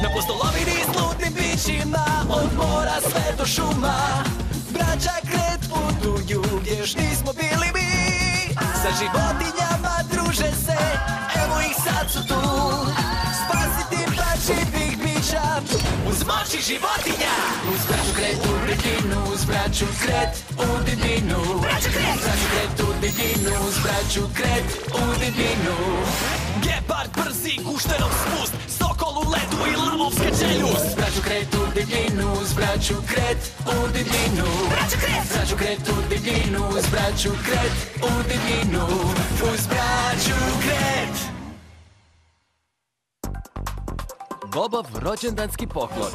Na pustolovini s ludnim bićima, od mora sve do šuma. Braća Kret putuju gdje još nismo bili mi. Sa životinjama druže se, evo ih sad su tu. Spasiti živih bića uz moći životinja. Uz braću Kret u divljinu, uz braću Kret u divljinu. Braću Kret u divljinu, uz braću Kret u divljinu. Gepard brzi, gušterov spust, sokol u ledu i lavovska čeljust. Uz braću Kret u divljinu, uz braću Kret u divljinu. Braću Kret u divljinu, uz braću Kret u divljinu. Uz braću Kret. Bobov rođendanski poklon.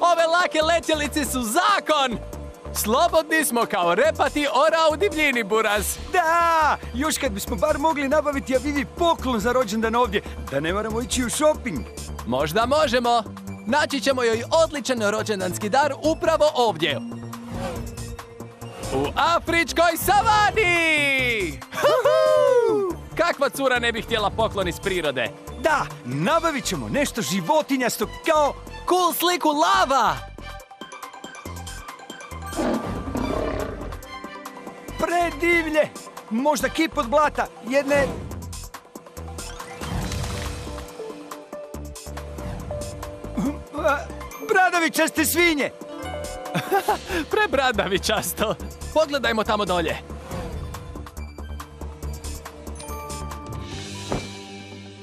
Ove lake letjelice su zakon! Slobodni smo kao repati ora u divljini, Buraz. Da! Još kad bismo bar mogli nabaviti Avivi poklon za rođendan ovdje, da ne moramo ići u shopping. Možda možemo. Naći ćemo joj odličan rođendanski dar upravo ovdje. U afričkoj savani! Kakva cura ne bi htjela poklon iz prirode? Da, nabavit ćemo nešto životinjasto kao... Cool sliku lava! Predivlje! Možda kip od blata, jedne... Bradavičaste svinje! Prebradavičasto! Pogledajmo tamo dolje.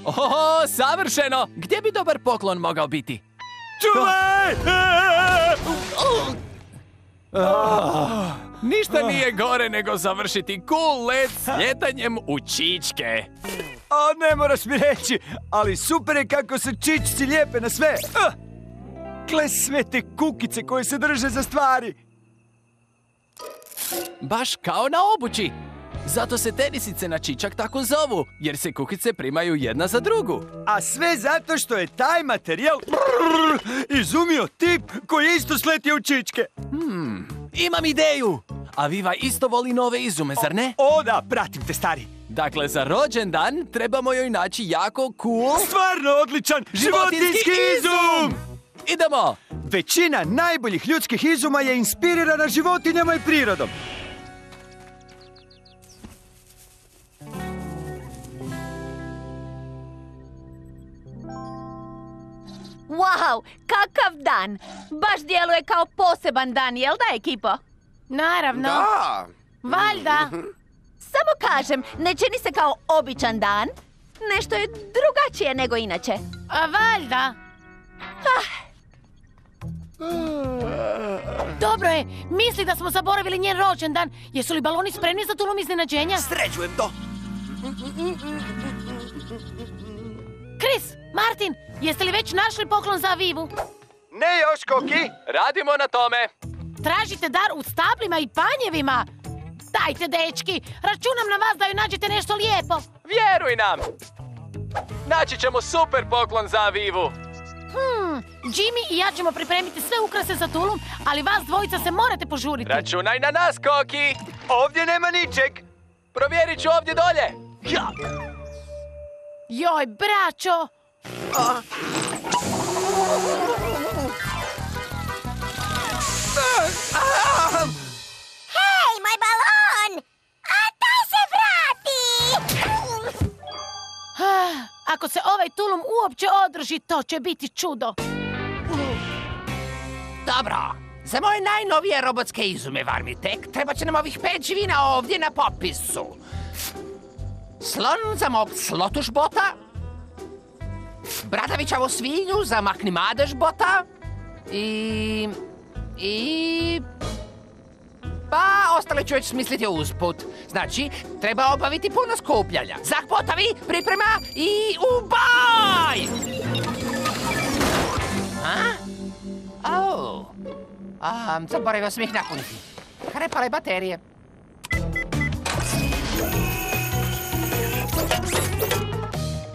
Oho, savršeno! Gdje bi dobar poklon mogao biti? Čuvaj! Ništa nije gore nego završiti cool let s ljetanjem u čičke. Ne moraš mi reći, ali super je kako se čičci lijepe na sve. Gle sve te kukice koje se drže za stvari. Baš kao na obući. Zato se tenisice na čičak tako zovu, jer se kukice primaju jedna za drugu. A sve zato što je taj materijal izumio tip koji je isto sletio u čičke. Imam ideju! Aviva isto voli nove izume, zar ne? O da, pratim te, stari. Dakle, za rođendan trebamo joj naći jako cool... Stvarno odličan životinjski izum! Idemo! Većina najboljih ljudskih izuma je inspirirana životinjama i prirodom. Wow, kakav dan! Baš djeluje kao poseban dan, jel da, ekipo? Naravno. Da. Valjda. Samo kažem, ne čini se kao običan dan. Nešto je drugačije nego inače. A valjda. Dobro je, misli da smo zaboravili njen rođendan. Jesu li baloni spremni za tulum iznenađenja? Sređujem to. Chris, Martin, jeste li već našli poklon za Avivu? Ne još, Koki! Radimo na tome! Tražite dar u stablima i panjevima? Dajte, dečki, računam na vas da joj nađete nešto lijepo. Vjeruj nam! Naći ćemo super poklon za Avivu. Jimmy i ja ćemo pripremiti sve ukrase za tulum, ali vas dvojica se morate požuriti. Računaj na nas, Koki! Ovdje nema ničeg! Provjerit ću ovdje dolje! Ja. Joj, braćo! Hej, moj balon! A daj se vrati! Ako se ovaj tulum uopće održi, to će biti čudo. Dobro, za moje najnovije robotske izume, Varmitek, treba će nam ovih 5 živina ovdje na popisu. Slon za mog slotušbota, bradavićavu svinju za makni madežbota i... Pa, ostale ću već smisliti usput. Znači, treba obaviti puno skupljanja. Zahpotavi, priprema i ubaj! Zaboravio sam ih napuniti. Krepale baterije.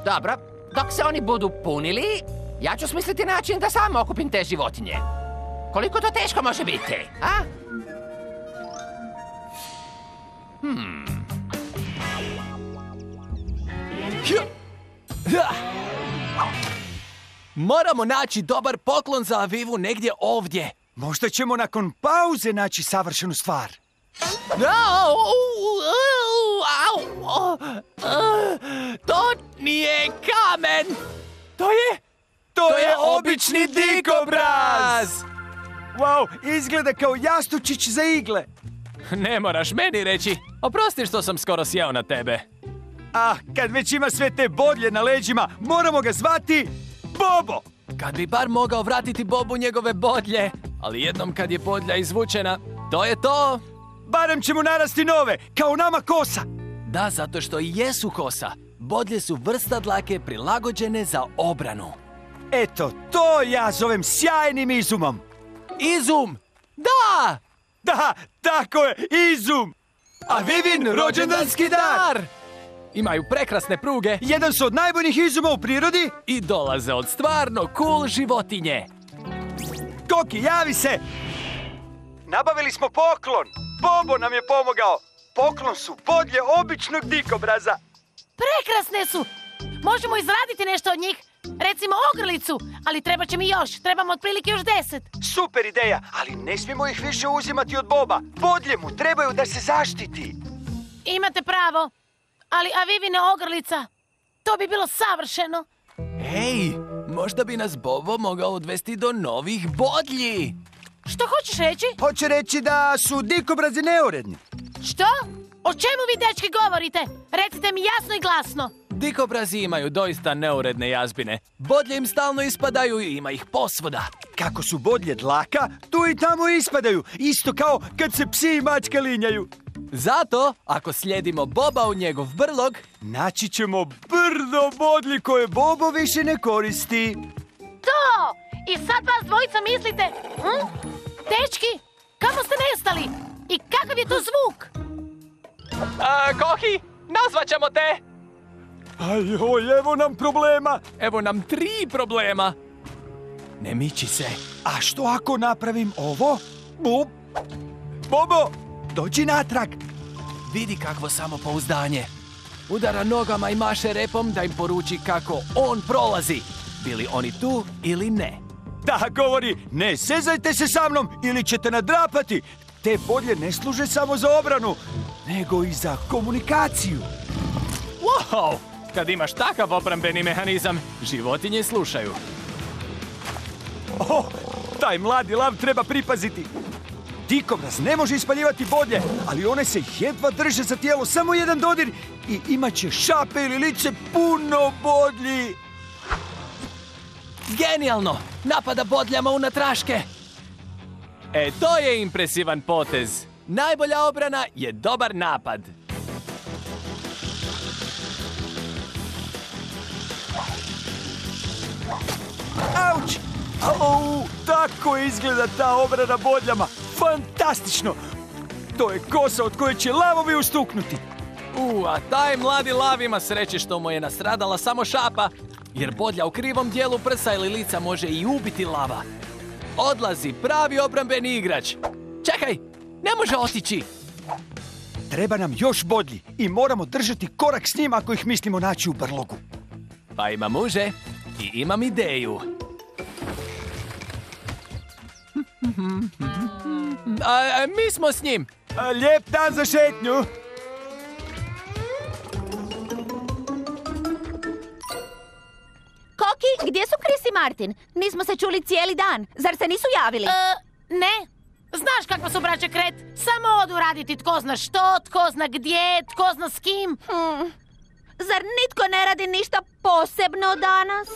Dobro, dok se oni budu punili, ja ću smisliti način da sam okupim te životinje. Koliko to teško može biti, a? Moramo naći dobar poklon za Avivu negdje ovdje. Možda ćemo nakon pauze naći savršenu stvar. To nije kamen! To je obični dikobraz! Wow, izgleda kao jastučić za igle. Ne moraš meni reći. Oprosti što sam skoro sjeo na tebe. Ah, kad već ima sve te bodlje na leđima, moramo ga zvati Bobo! Kad bi bar mogao vratiti Bobu njegove bodlje, ali jednom kad je bodlja izvučena, to je to. Barem će mu narasti nove, kao nama kosa. Da, zato što i jesu kosa. Bodlje su vrsta dlake prilagođene za obranu. Eto, to ja zovem sjajnim izumom. Izum! Da! Da, tako je, izum! Avivin rođendanski dar! Imaju prekrasne pruge Jedan su od najboljih izuma u prirodi. i dolaze od stvarno cool životinje. Koki, javi se! Nabavili smo poklon. Bobo nam je pomogao. Poklon su bodlje običnog dikobraza. Prekrasne su! Možemo izraditi nešto od njih. Recimo ogrlicu, ali treba će mi još. Trebamo otprilike još 10. Super ideja, ali ne smijemo ih više uzimati od Boba. Bodlje mu trebaju da se zaštiti. Imate pravo. Ali Avivine ogrlica, to bi bilo savršeno. Ej, možda bi nas Bobo mogao odvesti do novih bodlji. Što hoćeš reći? Hoće reći da su dikobrazi neuredni. Što? O čemu vi dečki govorite? Recite mi jasno i glasno. Dikobrazi imaju doista neuredne jazbine. Bodlje im stalno ispadaju i ima ih posvuda. Kako su bodlje dlaka, tu i tamo ispadaju. Isto kao kad se psi i mačka linjaju. Zato, ako slijedimo Boba u njegov brlog, Naći ćemo brdo bodlji koje Bobo više ne koristi. To! I sad vas dvojica mislite... Dečki, kamo ste nestali? I kakav je to zvuk? Kohi, nazvat ćemo te! Ajoj, evo nam problema. Evo nam 3 problema. Ne miči se. A što ako napravim ovo? Bobo, dođi natrag. Vidi kakvo samopouzdanje. Udara nogama i maše repom da im poruči kako on prolazi. Bili oni tu ili ne. Da, govori, ne sezajte se sa mnom ili ćete nadrapati. Te bodlje ne služe samo za obranu, nego i za komunikaciju. Wow! Kad imaš takav obrambeni mehanizam, životinje slušaju. Taj mladi lav treba pripaziti. Dikobraz ne može ispaljivati bodlje, ali one se jedva drže za tijelo, samo jedan dodir i imat će šape ili lice puno bodlji. Genijalno! Napada bodljama unatraške. To je impresivan potez. Najbolja obrana je dobar napad. Auć! Au, tako izgleda ta obrana bodljama. Fantastično! To je kosa od koje će lavovi ustuknuti. A taj mladi lav ima sreće što mu je nastradala samo šapa, jer bodlja u krivom dijelu prsa ili lica može i ubiti lava. Odlazi pravi obrambeni igrač. Čekaj, ne može otići. Treba nam još bodlji i moramo držati korak s njim ako ih mislimo naći u brlogu. Pa imam muže i imam ideju. Mi smo s njim. Lijep dan za šetnju. Koki, gdje su Chris i Martin? Nismo se čuli cijeli dan. Zar se nisu javili? Ne. Znaš kakva su braće Kret? Samo odu raditi tko zna što, tko zna gdje, tko zna s kim. Zar nitko ne radi ništa posebno danas?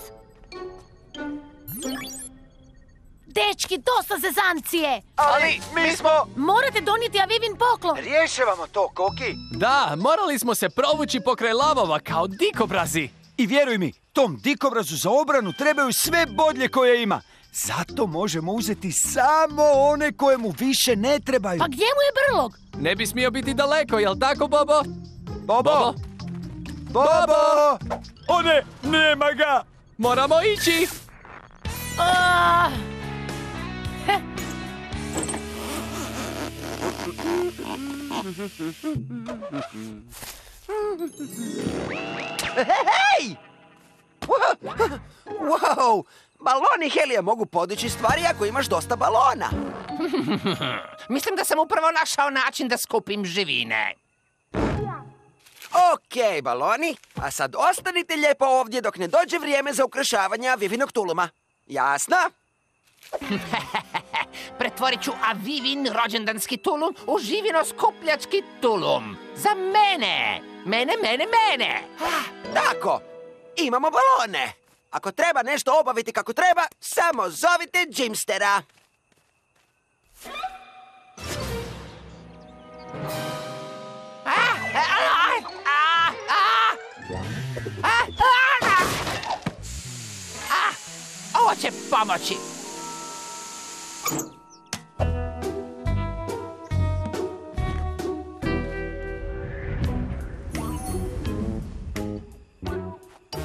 Dečki, dosta zezancije. Ali mi smo... Morate donijeti Avivin poklon. Rješavamo to, Koki. Da, morali smo se provući pokraj lavova kao dikobrazi. I vjeruj mi, tom dikobrazu za obranu trebaju sve bodlje koje ima. Zato možemo uzeti samo one koje mu više ne trebaju. Pa gdje mu je brlog? Ne bi smio biti daleko, jel tako, Bobo? Bobo! Bobo! O ne, nema ga! Moramo ići! Hej! Wow! Baloni helija mogu podići stvari ako imaš dosta balona. Mislim da sam upravo našao način da skupim živine. Okej, baloni, a sad ostanite lijepo ovdje dok ne dođe vrijeme za ukrašavanje Avivinog tuluma. Jasno? Pretvorit ću Avivin rođendanski tulum u živino skupljački tulum. Za mene! Mene! Tako, imamo balone. Ako treba nešto obaviti kako treba, samo zovite Jimstera. Ovo će pomoći.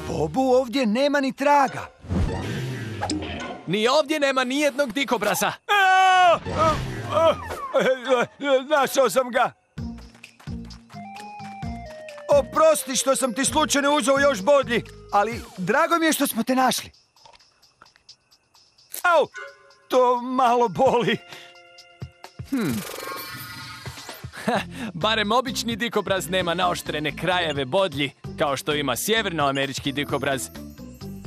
Bobu ovdje nema ni traga. Ni ovdje nema nijednog dikobrasa. Našao sam ga. Oprosti što sam ti slučajno uzeo još bodlji, ali drago mi je što smo te našli. Au, to malo boli. Barem obični dikobraz nema naoštrene krajeve bodlji, kao što ima sjevernoamerički dikobraz.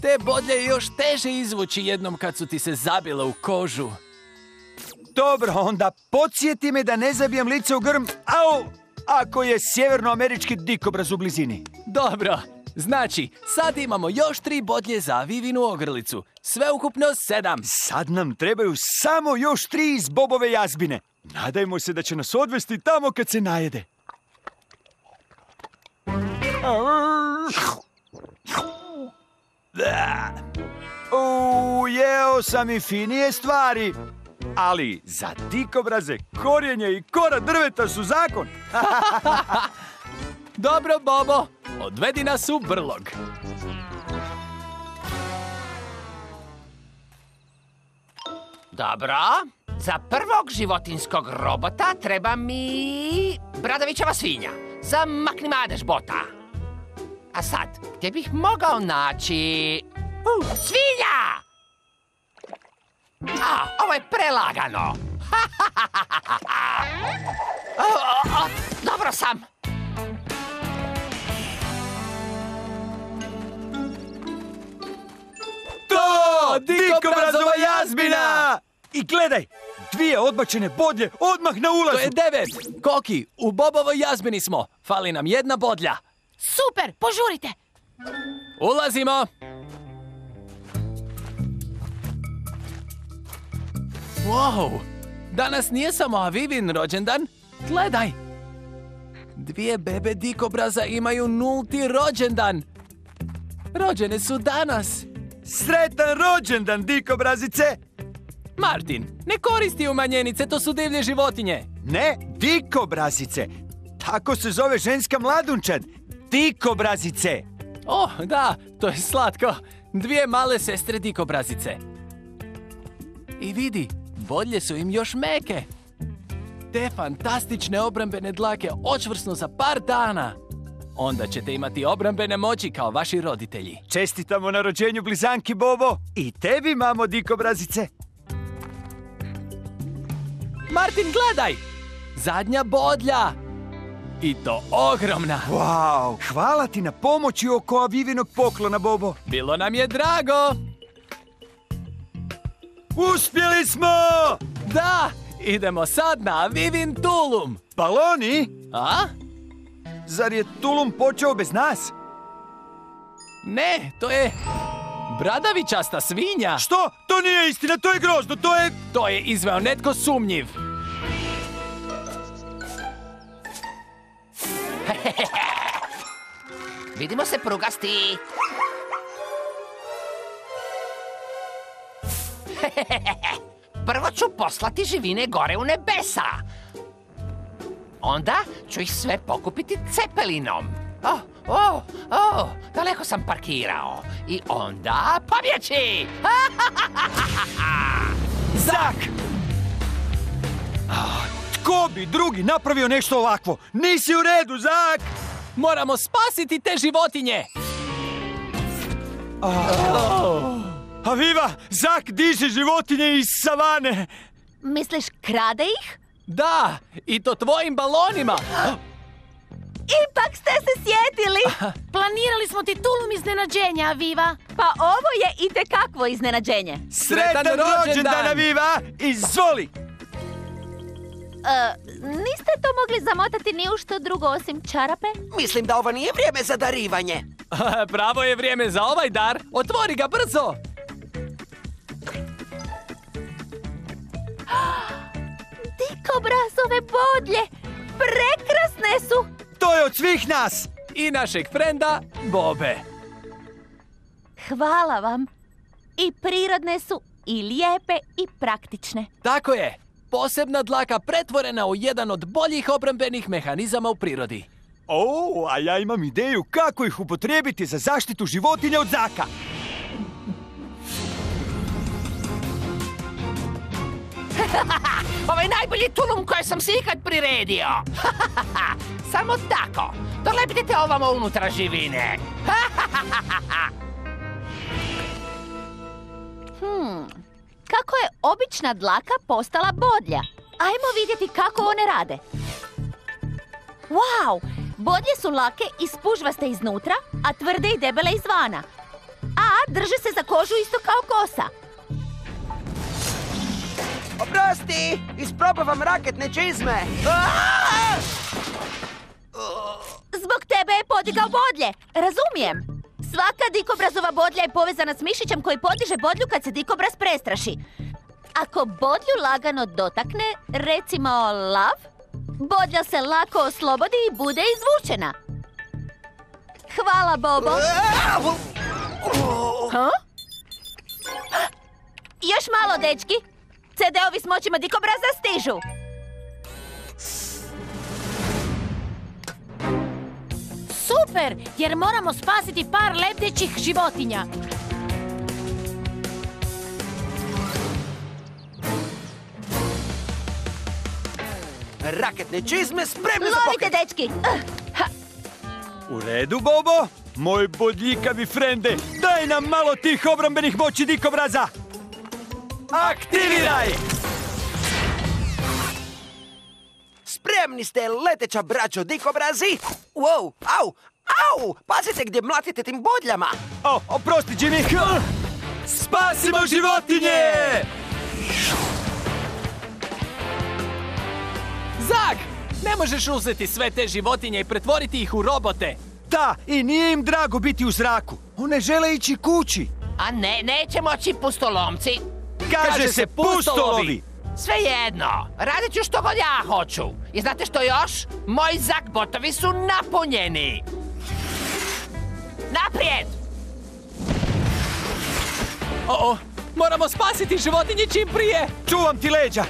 Te bodlje je još teže izvući jednom kad su ti se zabile u kožu. Dobro, onda podsjeti me da ne zabijem lice u grm, ako je sjevernoamerički dikobraz u blizini. Dobro, znači, sad imamo još 3 bodlje za Avivinu ogrlicu. Sveukupno 7. Sad nam trebaju samo još 3 iz Bobove jazbine. Nadajmo se da će nas odvesti tamo kad se najede. Jeo sam i finije stvari. Ali za dikobraze korijenje i kora drveta su zakon. Dobro, Bobo, odvedi nas u brlog. Dobro, za prvog životinskog robota treba mi Bradavićeva svinja. Za makni madež bota. A sad, gdje bih mogao naći... svinja! Ovo je prelagano. Dobro sam. To! Dikobrazova jazbina! I gledaj, 2 odbačene bodlje odmah na ulazu. To je 9. Koki, u Bobovoj jazbini smo. Fali nam 1 bodlja. Super, požurite. Ulazimo. Wow, danas nije samo Avivin rođendan. Gledaj. 2 bebe dikobraza imaju 0. rođendan. Rođene su danas. Sretan rođendan, dikobrazice! Martin, ne koristi umanjenice, to su divlje životinje. Ne, dikobrazice. Tako se zove ženska mladunčad. Dikobrazice. Oh, da, to je slatko. 2 male sestre dikobrazice. I vidi, bodlje su im još meke. Te fantastične obrambene dlake očvrsnu za par dana. Onda ćete imati obrambene moći kao vaši roditelji. Čestitamo na rođenju blizanki, Bobo. I tebi, mamo dikobrazice. Martin, gledaj! Zadnja bodlja! I to ogromna! Wow, hvala ti na pomoći oko Avivinog poklona, Bobo. Bilo nam je drago! Uspjeli smo! Da! Idemo sad na Avivin tulum! Baloni? A? Zar je tulum počeo bez nas? Ne, to je bradavičasta svinja! Što? To nije istina, to je grozno, To je izveo netko sumnjiv! Vidimo se, prugasti. Prvo ću poslati živine gore u nebesa. Onda ću ih sve pokupiti cepelinom. Daleko sam parkirao. I onda pobjeći! Zak! Tko Ko bi drugi napravio nešto ovakvo? Nisi u redu, Zak! Moramo spasiti te životinje! Aviva, Zak diže životinje iz savane! Misliš, krade ih? Da, i to tvojim balonima! Ipak ste se sjetili! Planirali smo ti tulum iznenađenja, Aviva. Pa ovo je itekakvo iznenađenje. Sretan rođendan, Aviva! Izvoli! Niste to mogli zamotati ni u što drugo osim čarape? Mislim da ovo nije vrijeme za darivanje. Pravo je vrijeme za ovaj dar. Otvori ga brzo! Dikobrazove bodlje! Prekrasne su! To je od svih nas! I našeg frenda, Bobe. Hvala vam. I prirodne su, i lijepe, i praktične. Tako je. Posebna dlaka pretvorena u jedan od boljih obrambenih mehanizama u prirodi. A ja imam ideju kako ih upotrijebiti za zaštitu životinja od Zaka. Ovo je najbolji tulum koji sam si ikad priredio. Samo tako. Dolepite te ovamo unutra živine. Kako je obična dlaka postala bodlja? Ajmo vidjeti kako one rade. Wow! Bodlje su lake i spužvaste iznutra, a tvrde i debele izvana. A drže se za kožu isto kao kosa. Oprosti, isprobavam raketne čizme. Zbog tebe je podigao bodlje. Razumijem. Svaka dikobrazova bodlja je povezana s mišićem koji podiže bodlju kad se dikobraz prestraši. Ako bodlju lagano dotakne, recimo lav, bodlja se lako oslobodi i bude izvučena. Hvala, Bobo. Još malo, dečki. CD-ovi s moćima dikobraza stižu. Super, jer moramo spasiti par lebdećih životinja. Raketne čizme spremne za Lovite, pokret. dečki. U redu, Bobo? Moj bodljikavi frende, daj nam malo tih obrambenih moći dikobraza! Aktiviraj! Spremni ste, leteća braćo dikobrazi? Wow, au! Pazite gdje mlatite tim bodljama. Oprosti, Jimmy! Spasimo životinje! Zak! Ne možeš uzeti sve te životinje i pretvoriti ih u robote. Da, i nije im drago biti u zraku. One žele ići kući. A ne, neće moći pustolomci. Kaže se pustolovi! Svejedno, radit ću što god ja hoću. I znate što još? Moji zakbotovi su napunjeni. Naprijed! Moramo spasiti životinje čim prije. Čuvam ti leđa!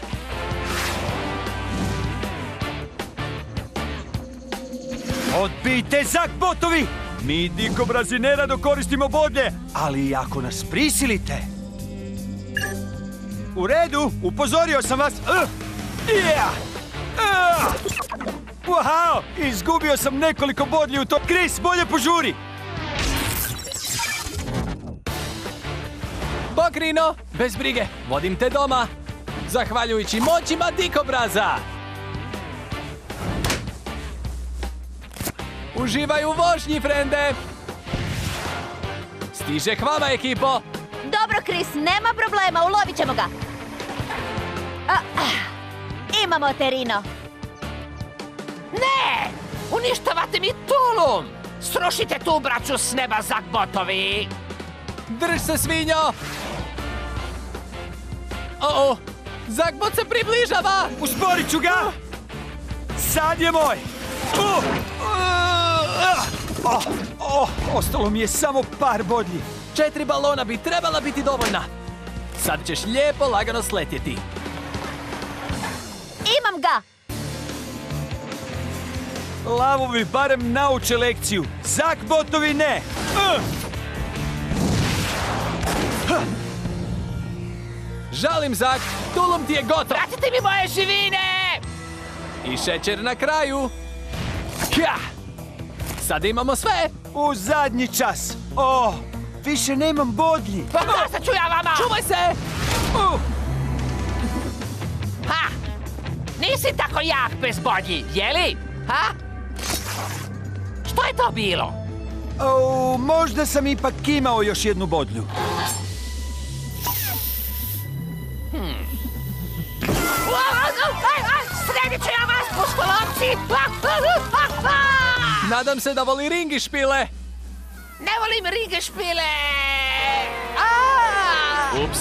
Odbijte zakbotovi! Mi dikobrazi nerado koristimo bodlje, ali ako nas prisilite... U redu, upozorio sam vas. Wow, izgubio sam nekoliko bodlji u to. Chris, bolje požuri. Bok, Rino, bez brige, vodim te doma. Zahvaljujući moćima dikobraza. Uživaj u vožnji, frende. Stiže k vama, ekipo. Dobro, Chris, nema problema, ulovit ćemo ga. Imamo te, Rino. Ne! Uništavate mi tulum! Srušite tu braću s neba, zakbotovi! Drž se, svinjo! Zakbot se približava! Usporit ću ga! Sad je moj! Ostalo mi je samo par bodlji. 4 balona bi trebala biti dovoljna. Sad ćeš lijepo lagano sletjeti. Imam ga! Lavovi barem nauče lekciju. Zakbotovi ne! Žalim, Zak, tulum ti je gotov. Vratite mi moje živine! I šećer na kraju. Kja! Sad imamo sve. U zadnji čas. O, više nemam bodlji. Pa dosta ću ja vama! Čuvaj se! Ha! Nisi tako jak bez bodlji, jeli? Ha? Što je to bilo? O, možda sam ipak imao još jednu bodlju. Sredit ću ja vas, puškolovci! Nadam se da voli ringi špile. Ne volim rige špile! Ups.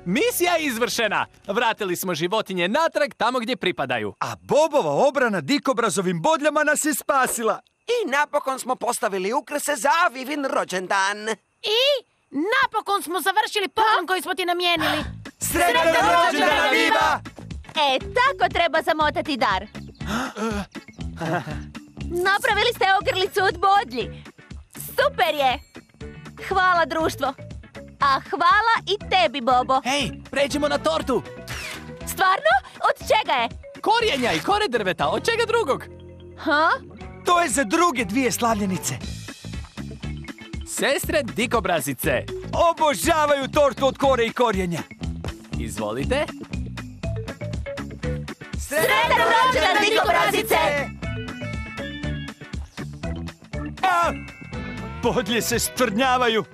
Misija je izvršena. Vratili smo životinje natrag tamo gdje pripadaju. A Bobova obrana dikobrazovim bodljama nas je spasila. I napokon smo postavili ukrase za Vivin rođendan. I napokon smo završili poklon koji smo ti namijenili. Sretan rođendan, Viva! E, tako treba zamotati dar. Napravili ste ogrlicu od bodlji. Super je. Hvala, društvo. A hvala i tebi, Bobo. Hej, pređemo na tortu. Stvarno? Od čega je? Korijenja i kore drveta, od čega drugog? Ha? To je za druge dvije slavljenice. Sestre dikobrazice. Obožavaju tortu od kore i korijenja. Izvolite. Sretan rođendan, dikobrazice! A, bodlje se stvrdnjavaju.